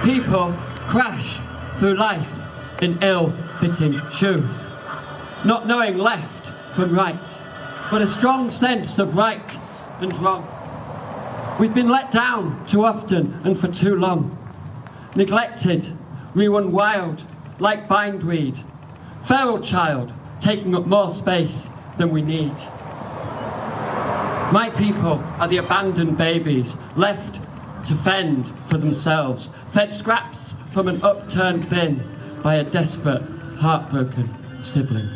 People crash through life in ill-fitting shoes, not knowing left from right, but a strong sense of right and wrong. We've been let down too often and for too long. Neglected, we run wild like bindweed. Feral child taking up more space than we need. My people are the abandoned babies left to fend for themselves, fed scraps from an upturned bin by a desperate, heartbroken sibling.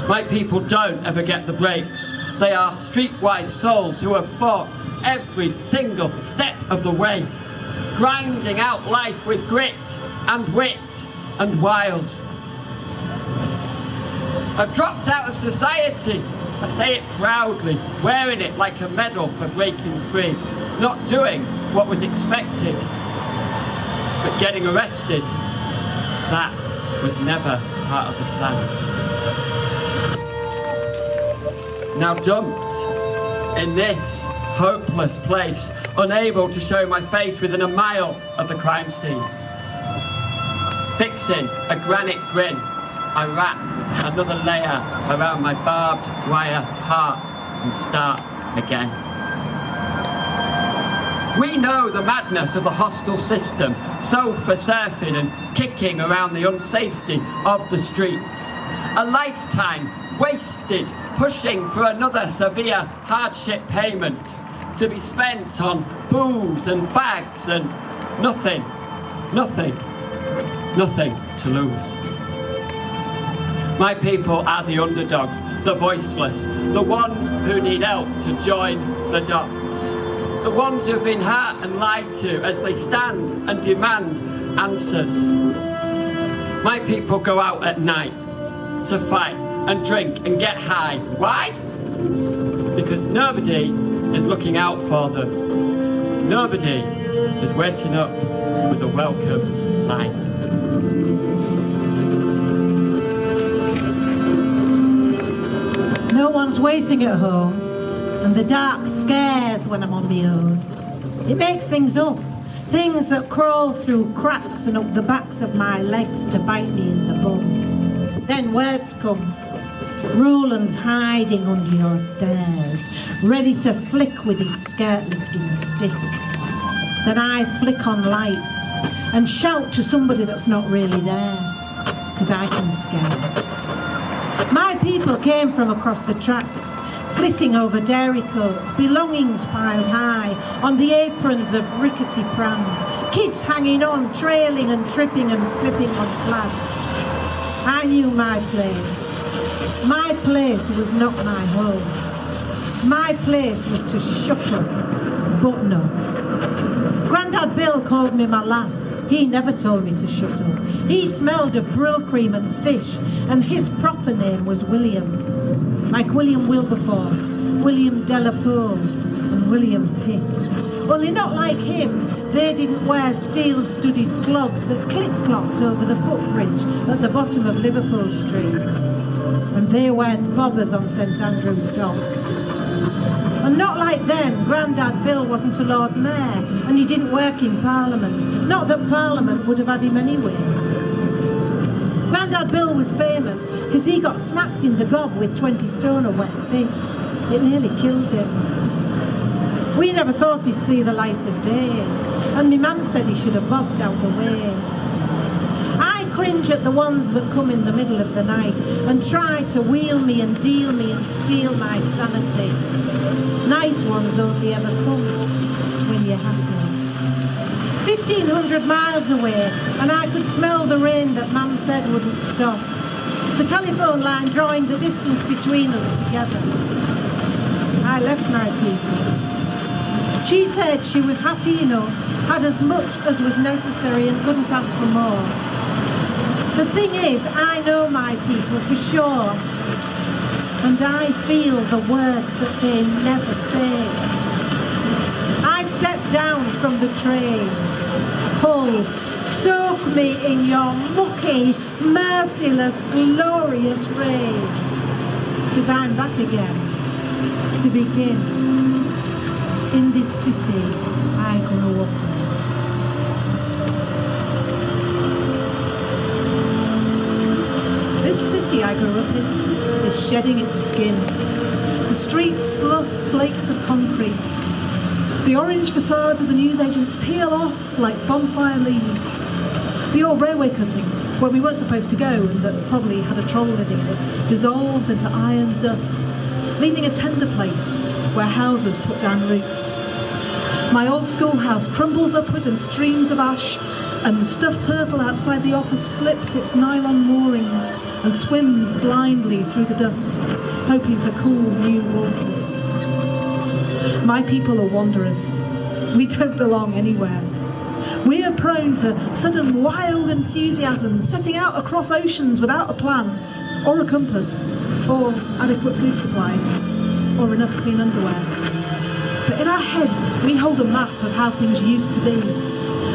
My people don't ever get the breaks. They are streetwise souls who have fought every single step of the way, grinding out life with grit and wit and wiles. I've dropped out of society, I say it proudly, wearing it like a medal for breaking free, not doing what was expected, but getting arrested, that was never part of the plan. Now dumped in this hopeless place, unable to show my face within a mile of the crime scene. Fixing a granite grin, I wrap another layer around my barbed wire heart and start again. We know the madness of the hostile system, sofa surfing and kicking around the unsafety of the streets. A lifetime wasted pushing for another severe hardship payment to be spent on booze and fags and nothing to lose. My people are the underdogs, the voiceless, the ones who need help to join the dots, the ones who've been hurt and lied to as they stand and demand answers. My people go out at night to fight and drink and get high. Why? Because nobody is looking out for them. Nobody is waiting up with a welcome light. No one's waiting at home, and the dark scares when I'm on my own. It makes things up, things that crawl through cracks and up the backs of my legs to bite me in the bum. Then words come. Roland's hiding under your stairs, ready to flick with his skirt-lifting stick. Then I flick on lights and shout to somebody that's not really there, because I can scare. My people came from across the tracks, flitting over dairy coats, belongings piled high on the aprons of rickety prams, kids hanging on, trailing and tripping and slipping on slabs. I knew my place. My place was not my home. My place was to shut up, but no. Grandad Bill called me my lass. He never told me to shut up. He smelled of brill cream and fish, and his proper name was William. Like William Wilberforce, William Delapole, and William Pitt. Only not like him, they didn't wear steel-studded clogs that click-clocked over the footbridge at the bottom of Liverpool Street. And they weren't bobbers on St Andrew's Dock. And not like them, Grandad Bill wasn't a Lord Mayor, and he didn't work in Parliament. Not that Parliament would have had him anyway. Grandad Bill was famous because he got smacked in the gob with 20 stone of wet fish. It nearly killed him. We never thought he'd see the light of day, and my mum said he should have bobbed out the way. I cringe at the ones that come in the middle of the night and try to wheel me and deal me and steal my sanity. Nice ones only ever come when you're happy. 1,500 miles away, and I could smell the rain that Mum said wouldn't stop. The telephone line drawing the distance between us together. I left my people. She said she was happy enough, had as much as was necessary and couldn't ask for more. The thing is, I know my people for sure, and I feel the words that they never say. I stepped down from the train. Pull, soak me in your mucky, merciless, glorious rage. Because I'm back again, to begin, in this city I grew up in. I grew up in is shedding its skin. The streets slough flakes of concrete. The orange facades of the newsagents peel off like bonfire leaves. The old railway cutting, where we weren't supposed to go and that probably had a troll living in it, dissolves into iron dust, leaving a tender place where houses put down roots. My old schoolhouse crumbles upwards in streams of ash, and the stuffed turtle outside the office slips its nylon moorings and swims blindly through the dust, hoping for cool new waters. My people are wanderers. We don't belong anywhere. We are prone to sudden wild enthusiasm, setting out across oceans without a plan, or a compass, or adequate food supplies, or enough clean underwear. But in our heads, we hold a map of how things used to be.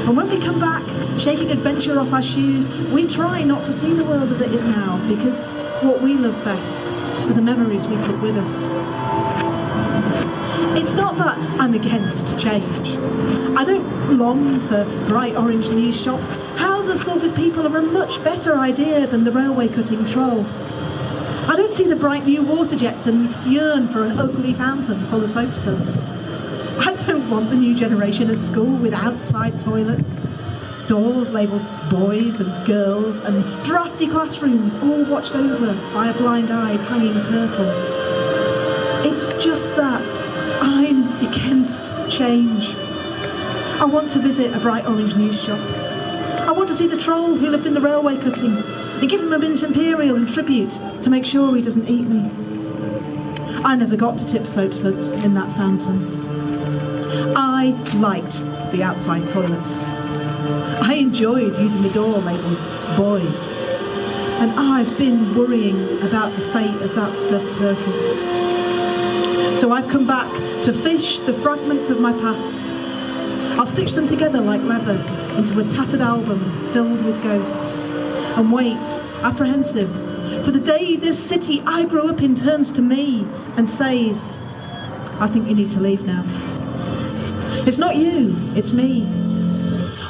And when we come back, shaking adventure off our shoes, we try not to see the world as it is now, because what we love best are the memories we took with us. It's not that I'm against change. I don't long for bright orange news shops. Houses filled with people are a much better idea than the railway cutting troll. I don't see the bright new water jets and yearn for an ugly fountain full of soap suds. I don't want the new generation at school with outside toilets, doors labelled boys and girls, and drafty classrooms all watched over by a blind-eyed hanging turtle. It's just that I'm against change. I want to visit a bright orange news shop. I want to see the troll who lived in the railway cutting and give him a Mince Imperial in tribute to make sure he doesn't eat me. I never got to tip soap suds in that fountain. I liked the outside toilets. I enjoyed using the door labelled boys. And I've been worrying about the fate of that stuffed turtle. So I've come back to fish the fragments of my past. I'll stitch them together like leather into a tattered album filled with ghosts, and wait, apprehensive, for the day this city I grew up in turns to me and says, I think you need to leave now. It's not you, it's me.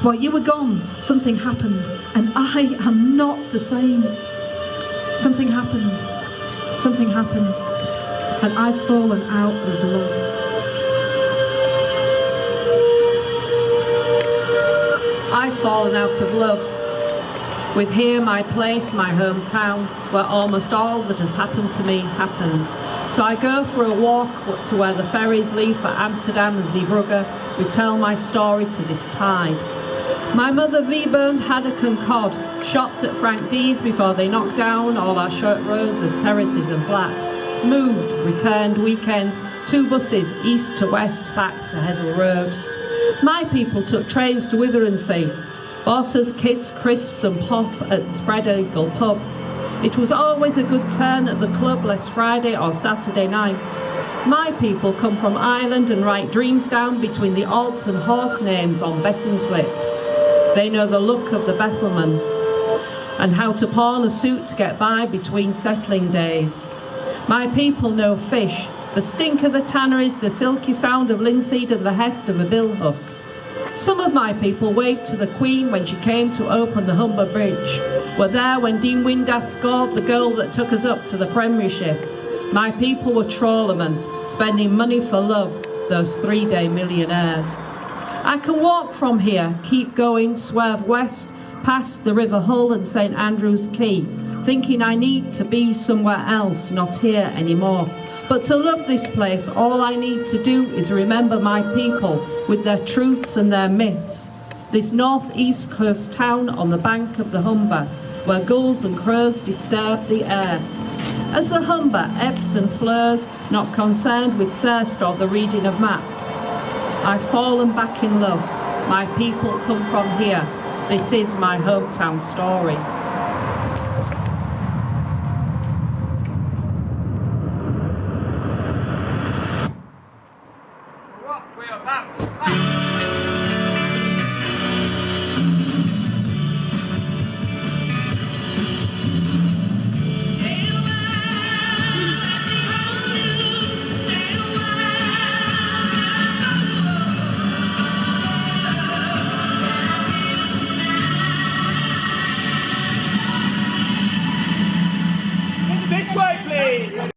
While you were gone, something happened, and I am not the same. Something happened, and I've fallen out of love. I've fallen out of love with here my place, my hometown, where almost all that has happened to me happened. So I go for a walk to where the ferries leave for Amsterdam and Zeebrugge, retell my story to this tide. My mother V-burned haddock and cod, shopped at Frank D's before they knocked down all our short rows of terraces and flats, moved, returned weekends, 2 buses, east to west, back to Hessel Road. My people took trains to Withersea, bought us kids crisps and pop at Spread Eagle pub. It was always a good turn at the club last Friday or Saturday night. My people come from Ireland and write dreams down between the odds and horse names on betting slips. They know the look of the Bethelman and how to pawn a suit to get by between settling days. My people know fish, the stink of the tanneries, the silky sound of linseed and the heft of a billhook. Some of my people waved to the Queen when she came to open the Humber Bridge, were there when Dean Windass scored the goal that took us up to the Premiership. My people were trawlermen, spending money for love, those 3-day millionaires. I can walk from here, keep going, swerve west, past the River Hull and St Andrew's Quay, thinking I need to be somewhere else, not here anymore. But to love this place, all I need to do is remember my people with their truths and their myths. This north-east coast town on the bank of the Humber, where gulls and crows disturb the air. As the Humber ebbs and flows, not concerned with thirst or the reading of maps, I've fallen back in love. My people come from here. This is my hometown story. Ladies and